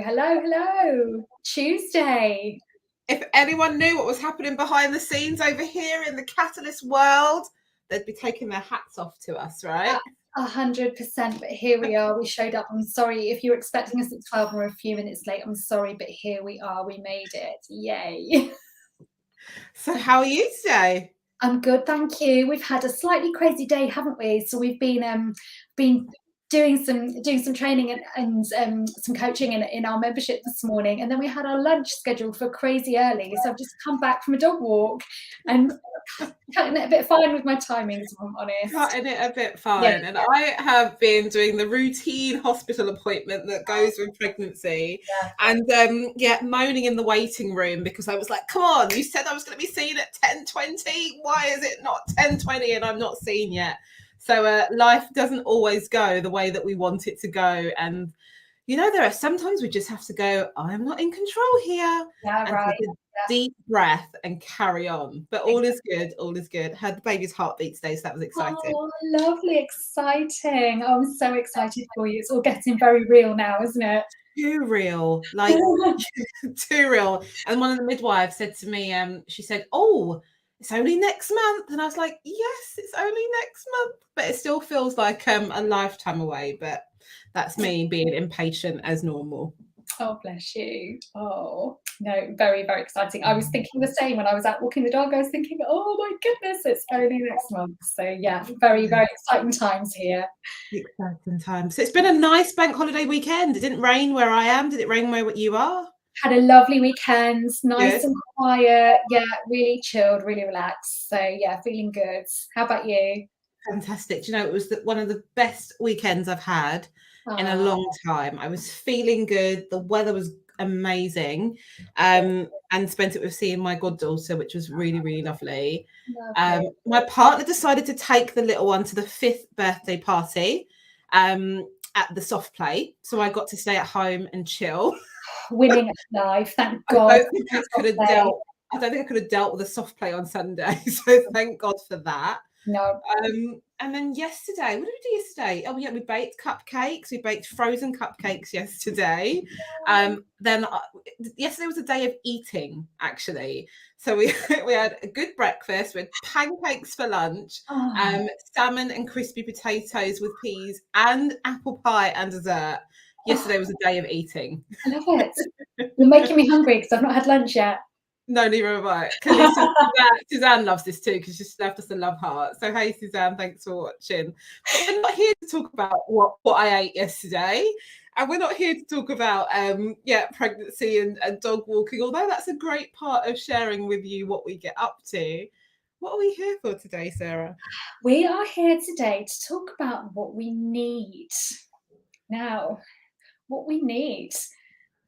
Hello. Tuesday. If anyone knew what was happening behind the scenes over here in the Catalyst world, they'd be taking their hats off to us, right? 100%, but here we are. We showed up. I'm sorry if you're expecting us at 12 and we're a few minutes late. I'm sorry, but here we are. We made it. Yay. So how are you today? I'm good, thank you. We've had a slightly crazy day, haven't we? So we've been doing some training and some coaching in our membership this morning, and then we had our lunch scheduled for crazy early. So I've just come back from a dog walk and cutting it a bit fine with my timings, if I'm honest. Cutting it a bit fine. Yeah. And I have been doing the routine hospital appointment that goes with pregnancy, and moaning in the waiting room because I was like, come on, you said I was going to be seen at 10:20. Why is it not 10:20 and I'm not seen yet? So life doesn't always go the way that we want it to go. And, you know, there are sometimes we just have to go, I'm not in control here. Yeah, and right. take a deep breath and carry on. But all is good. All is good. Heard the baby's heartbeat today, so that was exciting. Oh, lovely. Exciting. Oh, I'm so excited for you. It's all getting very real now, isn't it? Too real. Like, too real. And one of the midwives said to me, she said, oh, it's only next month. And I was like, yes, it's only next month. But it still feels like a lifetime away. But that's me being impatient as normal. Oh, bless you. Oh, no, very, very exciting. I was thinking the same when I was out walking the dog. I was thinking, oh, my goodness, it's only next month. So, yeah, very, very exciting times here. Exciting times. So it's been a nice bank holiday weekend. It didn't rain where I am. Did it rain where you are? Had a lovely weekend, nice and quiet. Yeah, really chilled, really relaxed. So yeah, feeling good. How about you? Fantastic. Do you know, it was one of the best weekends I've had in a long time. I was feeling good. The weather was amazing, and spent it with seeing my goddaughter, which was really, really lovely. My partner decided to take the little one to the 5th birthday party at the soft play, so I got to stay at home and chill. Winning at life, thank God. I don't think I could have dealt with a soft play on Sunday, so thank God for that. No. And then yesterday, what did we do yesterday? Oh, yeah, we baked cupcakes. We baked frozen cupcakes yesterday. Then yesterday was a day of eating, actually. So we had a good breakfast. We had pancakes for lunch, salmon and crispy potatoes with peas, and apple pie and dessert. Yesterday was a day of eating. I love it. You're making me hungry because I've not had lunch yet. No, neither have I. Suzanne loves this too because she's left us a love heart. So hey, Suzanne, thanks for watching. But we're not here to talk about what I ate yesterday, and we're not here to talk about pregnancy and dog walking. Although that's a great part of sharing with you what we get up to. What are we here for today, Sarah? We are here today to talk about what we need. Now, what we need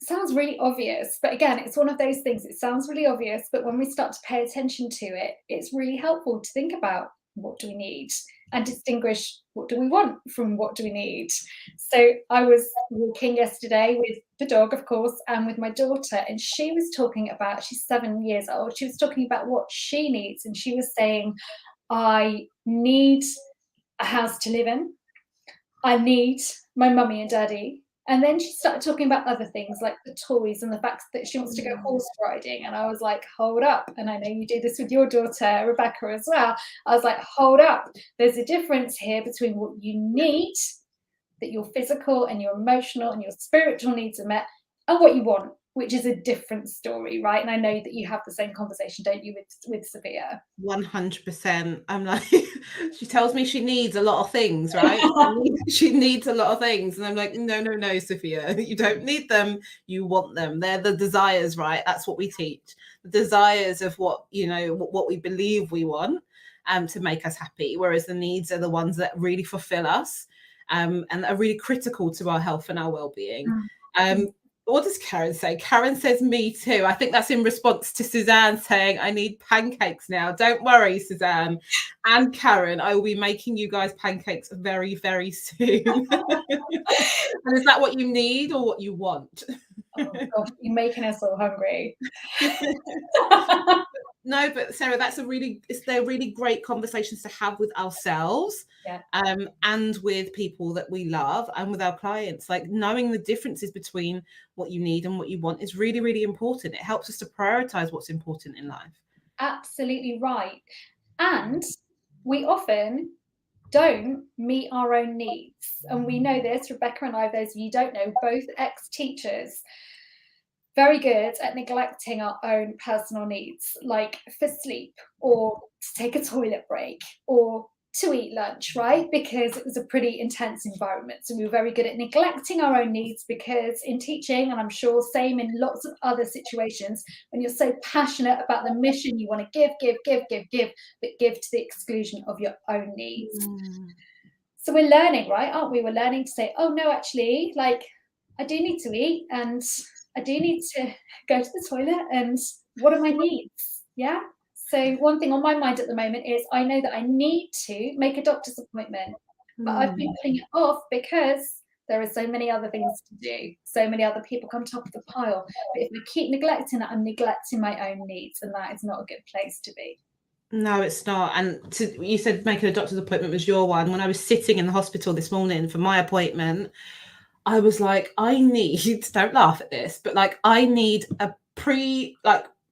sounds really obvious, but again, it's one of those things. It sounds really obvious, but when we start to pay attention to it, it's really helpful to think about what do we need and distinguish what do we want from what do we need. So I was walking yesterday with the dog, of course, and with my daughter, and she was talking about, she's 7 years old, she was talking about what she needs, and she was saying, I need a house to live in, I need my mummy and daddy. And then she started talking about other things like the toys and the fact that she wants to go horse riding. And I was like, hold up. And I know you do this with your daughter, Rebecca, as well. I was like, hold up. There's a difference here between what you need, that your physical and your emotional and your spiritual needs are met, and what you want, which is a different story, right? And I know that you have the same conversation, don't you, with Sophia? 100%. I'm like, she tells me she needs a lot of things, right? She needs a lot of things. And I'm like, no, no, no, Sophia, you don't need them. You want them. They're the desires, right? That's what we teach. The desires of what, you know, what we believe we want to make us happy. Whereas the needs are the ones that really fulfill us and are really critical to our health and our well-being. What does Karen say? Karen says, me too. I think that's in response to Suzanne saying, I need pancakes now. Don't worry, Suzanne and Karen. I will be making you guys pancakes very, very soon. And is that what you need or what you want? Oh, gosh, you're making us all hungry. No, but Sarah, they're really great conversations to have with ourselves, Yeah. and with people that we love and with our clients. Like, knowing the differences between what you need and what you want is really, really important. It helps us to prioritize what's important in life. Absolutely right. And we often don't meet our own needs. And we know this, Rebecca and I, those of you who don't know, both ex-teachers, very good at neglecting our own personal needs, like for sleep or to take a toilet break or to eat lunch, right? Because it was a pretty intense environment. So we were very good at neglecting our own needs, because in teaching, and I'm sure same in lots of other situations, when you're so passionate about the mission, you want to give, but give to the exclusion of your own needs. So we're learning, right? Aren't we? We're learning to say, oh no, actually, like, I do need to eat, and I do need to go to the toilet, and what are my needs? Yeah. So one thing on my mind at the moment is I know that I need to make a doctor's appointment, but I've been putting it off because there are so many other things to do. So many other people come top of the pile. But if I keep neglecting that, I'm neglecting my own needs, and that is not a good place to be. No, it's not. And you said making a doctor's appointment was your one. When I was sitting in the hospital this morning for my appointment, I was like, I need, don't laugh at this, but like, I need a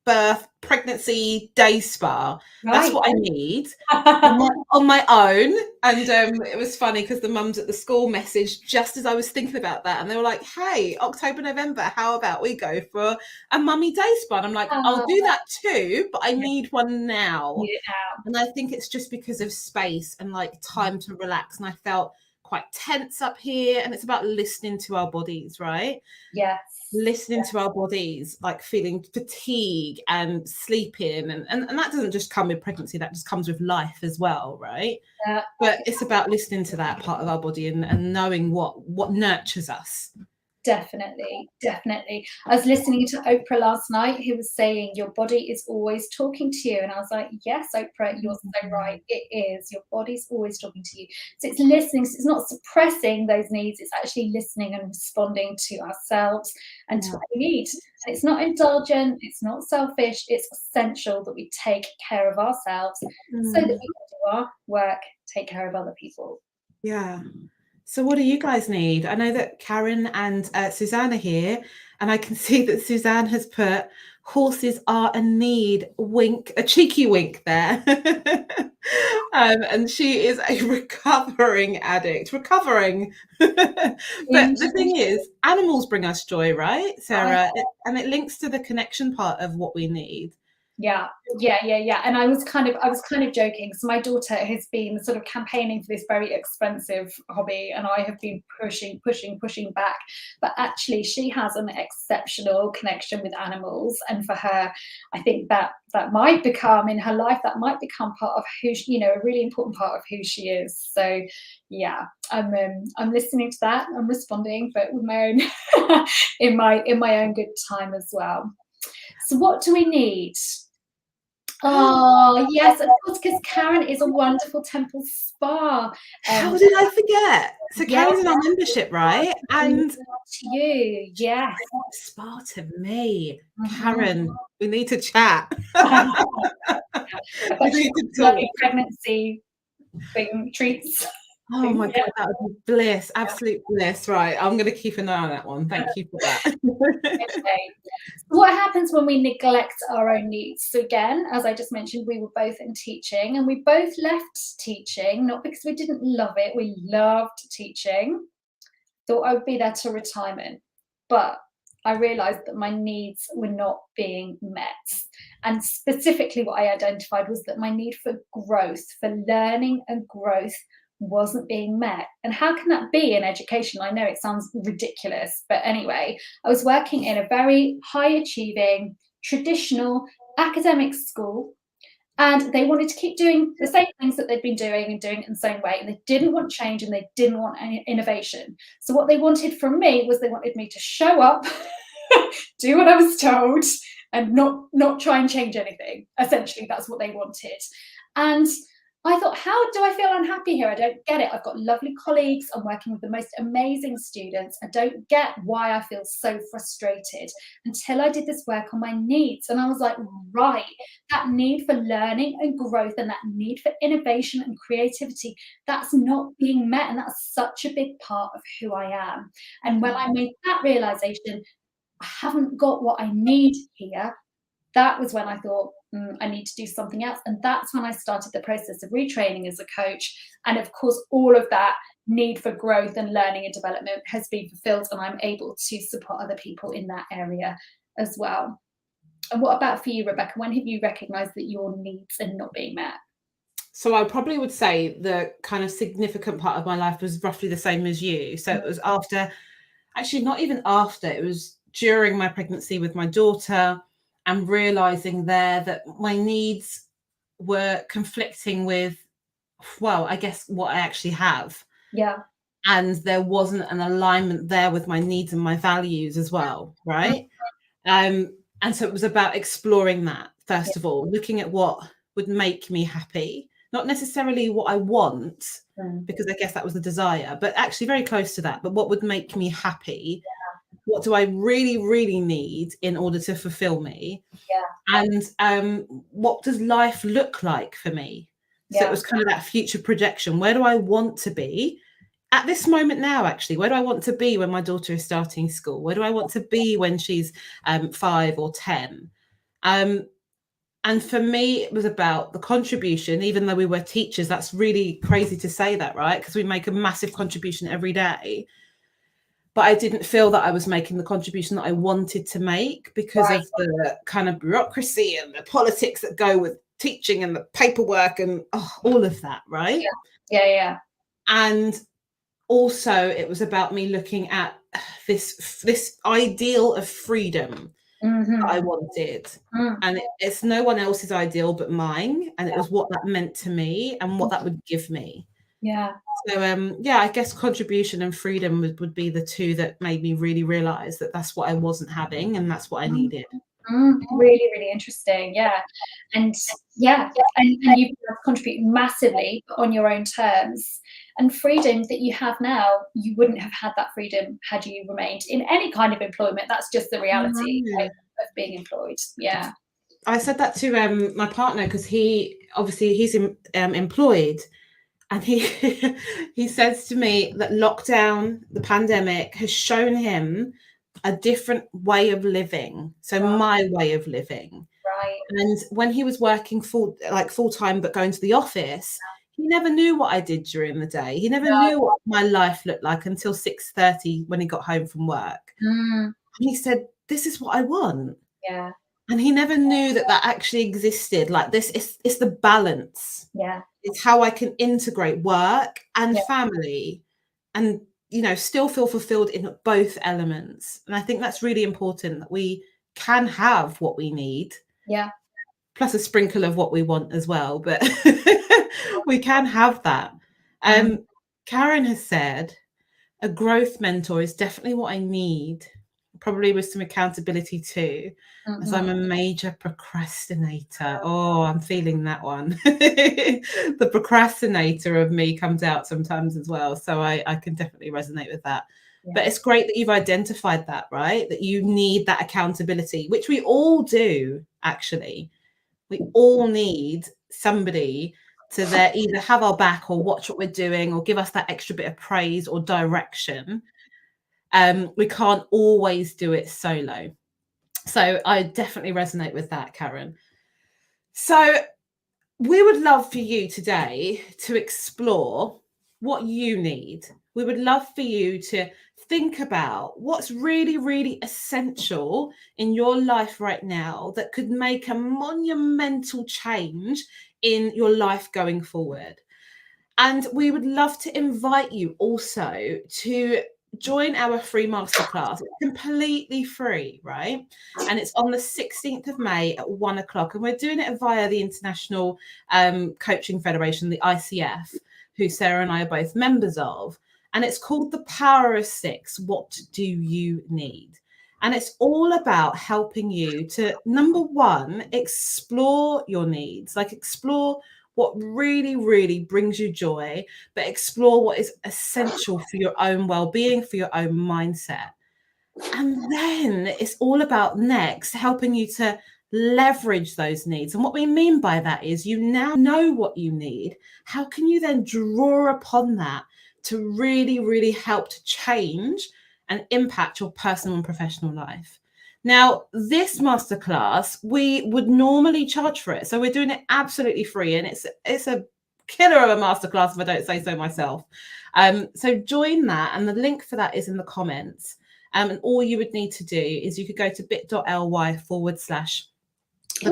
birth pregnancy day spa. Right. That's what I need on my own. And it was funny because the mums at the school messaged just as I was thinking about that, and they were like, hey, October, November, how about we go for a mummy day spa? And I'm like, I'll do that too, but I need one now. And I think it's just because of space and like time to relax. And I felt quite tense up here, and it's about listening to our bodies, right? Yes. Listening to our bodies, like feeling fatigue and sleeping, and that doesn't just come with pregnancy, that just comes with life as well, right? But it's about listening to that part of our body and knowing what nurtures us. Definitely. I was listening to Oprah last night, who was saying your body is always talking to you. And I was like, yes, Oprah, you're so right. It is. Your body's always talking to you. So it's listening. So it's not suppressing those needs. It's actually listening and responding to ourselves and to what we need. And it's not indulgent. It's not selfish. It's essential that we take care of ourselves so that we can do our work, take care of other people. Yeah. So what do you guys need? I know that Karen and Suzanne are here, and I can see that Suzanne has put horses are a need, wink, a cheeky wink there. And she is a recovering addict, But the thing is, animals bring us joy, right, Sarah? And it links to the connection part of what we need. Yeah. And I was kind of joking. So my daughter has been sort of campaigning for this very expensive hobby, and I have been pushing back. But actually, she has an exceptional connection with animals, and for her, I think that might become in her life, that might become part of who she, a really important part of who she is. So yeah, I'm listening to that. I'm responding, but with my own in my own good time as well. So what do we need? Oh, yes, of course, because Karen is a wonderful temple spa. How did I forget? So Karen's in our membership, right? And to you, yes. Spa to me. Karen, we need to chat. We need to talk. Pregnancy treats. Oh my God, that would be bliss, absolute bliss. Right, I'm going to keep an eye on that one. Thank you for that. Okay. So what happens when we neglect our own needs? So again, as I just mentioned, we were both in teaching, and we both left teaching, not because we didn't love it. We loved teaching. Thought I would be there till retirement. But I realized that my needs were not being met. And specifically, what I identified was that my need for growth, for learning and growth, wasn't being met. And how can that be in education? I know it sounds ridiculous, but anyway, I was working in a very high achieving, traditional academic school, and they wanted to keep doing the same things that they'd been doing and doing it in the same way. And they didn't want change and they didn't want any innovation. So what they wanted from me was they wanted me to show up, do what I was told, and not try and change anything. Essentially, that's what they wanted. And I thought, how do I feel unhappy here? I don't get it. I've got lovely colleagues. I'm working with the most amazing students. I don't get why I feel so frustrated until I did this work on my needs. And I was like, right, that need for learning and growth and that need for innovation and creativity, that's not being met. And that's such a big part of who I am. And when I made that realization, I haven't got what I need here, that was when I thought, I need to do something else. And that's when I started the process of retraining as a coach. And of course, all of that need for growth and learning and development has been fulfilled, and I'm able to support other people in that area as well. And what about for you, Rebecca? When have you recognized that your needs are not being met? So I probably would say the kind of significant part of my life was roughly the same as you. So it was after, actually not even after, it was during my pregnancy with my daughter, and realizing there that my needs were conflicting with, well, I guess what I actually have. Yeah. And there wasn't an alignment there with my needs and my values as well, right? And so it was about exploring that, first of all, looking at what would make me happy, not necessarily what I want, because I guess that was the desire, but actually very close to that. But what would make me happy? What do I really, really need in order to fulfill me? And what does life look like for me? So it was kind of that future projection. Where do I want to be at this moment now, actually? Where do I want to be when my daughter is starting school? Where do I want to be when she's 5 or 10? And for me, it was about the contribution. Even though we were teachers, that's really crazy to say that, right? Because we make a massive contribution every day. But I didn't feel that I was making the contribution that I wanted to make because of the kind of bureaucracy and the politics that go with teaching and the paperwork and all of that, right? Yeah. And also it was about me looking at this ideal of freedom that I wanted. And it's no one else's ideal but mine. And it was what that meant to me and what that would give me. Yeah. So I guess contribution and freedom would be the two that made me really realize that that's what I wasn't having and that's what I needed. Really, really interesting. Yeah. And you contribute massively on your own terms. And freedom that you have now, you wouldn't have had that freedom had you remained in any kind of employment. That's just the reality of being employed. Yeah. I said that to my partner because he's employed. And he says to me that lockdown, the pandemic, has shown him a different way of living. So my way of living. Right. And when he was working full time, but going to the office, he never knew what I did during the day. He never knew what my life looked like until 6:30 when he got home from work. And he said, "This is what I want." Yeah. And he never knew that actually existed. Like this, it's the balance. Yeah. It's how I can integrate work and family and, still feel fulfilled in both elements. And I think that's really important, that we can have what we need. Yeah. Plus a sprinkle of what we want as well. But we can have that. Karen has said, a growth mentor is definitely what I need. Probably with some accountability too, as I'm a major procrastinator. Oh, I'm feeling that one. The procrastinator of me comes out sometimes as well. So I can definitely resonate with that. Yeah. But it's great that you've identified that, right? That you need that accountability, which we all do, actually. We all need somebody to either have our back or watch what we're doing or give us that extra bit of praise or direction. We can't always do it solo. So I definitely resonate with that, Karen. So we would love for you today to explore what you need. We would love for you to think about what's really, really essential in your life right now that could make a monumental change in your life going forward. And we would love to invite you also to join our free masterclass. It's completely free, right? And it's on the 16th of May at 1 o'clock. And we're doing it via the International Coaching Federation, the ICF, who Sarah and I are both members of. And it's called The Power of Six. What do you need? And it's all about helping you to, number one, explore your needs, like explore what really, really brings you joy, but explore what is essential for your own well-being, for your own mindset. And then it's all about next helping you to leverage those needs. And what we mean by that is you now know what you need. How can you then draw upon that to really, really help to change and impact your personal and professional life? Now, this masterclass, we would normally charge for it. So we're doing it absolutely free. And it's a killer of a masterclass, if I don't say so myself. So join that. And the link for that is in the comments. And all you would need to do is you could go to bit.ly/the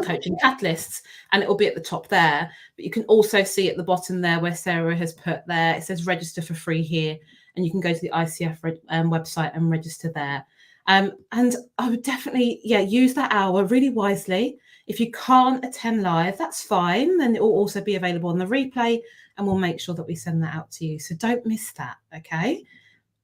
coaching catalysts, and it will be at the top there. But you can also see at the bottom there where Sarah has put there, it says register for free here. And you can go to the ICF website and register there. And I would definitely, use that hour really wisely. If you can't attend live, that's fine. Then it will also be available on the replay, and we'll make sure that we send that out to you. So don't miss that, okay?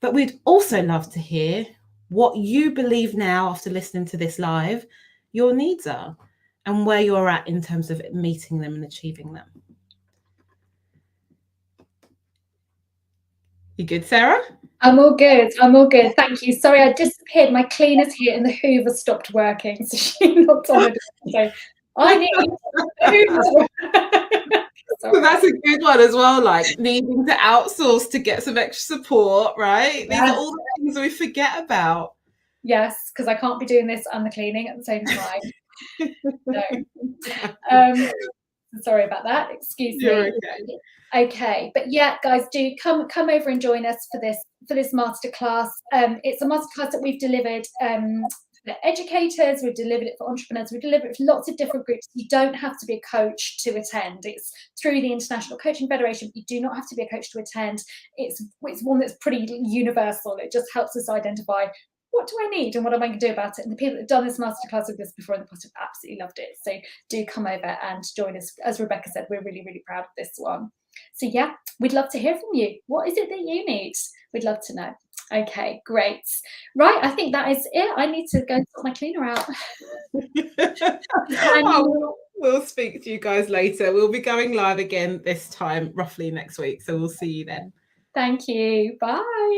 But we'd also love to hear what you believe now after listening to this live, your needs are, and where you're at in terms of meeting them and achieving them. You good, Sarah? I'm all good. I'm all good. Thank you. Sorry, I disappeared. My cleaner's here and the Hoover stopped working. So she knocked on the door. So I need the Hoover to work. So that's a good one as well, like needing to outsource to get some extra support, right? Yes. These are all the things we forget about. Yes, because I can't be doing this and the cleaning at the same time. No. Sorry about that. Excuse me. You're okay. Okay, but yeah, guys, do come over and join us for this masterclass. It's a masterclass that we've delivered for educators, we've delivered it for entrepreneurs, we've delivered it for lots of different groups. You don't have to be a coach to attend. It's through the International Coaching Federation. You do not have to be a coach to attend. It's one that's pretty universal. It just helps us identify what do I need and what am I going to do about it? And the people that have done this masterclass with us before in the past have absolutely loved it. So do come over and join us. As Rebecca said, we're really, really proud of this one. So yeah, we'd love to hear from you. What is it that you need? We'd love to know. Okay, great. Right, I think that is it. I need to go and sort my cleaner out. We'll speak to you guys later. We'll be going live again this time, roughly next week. So we'll see you then. Thank you. Bye.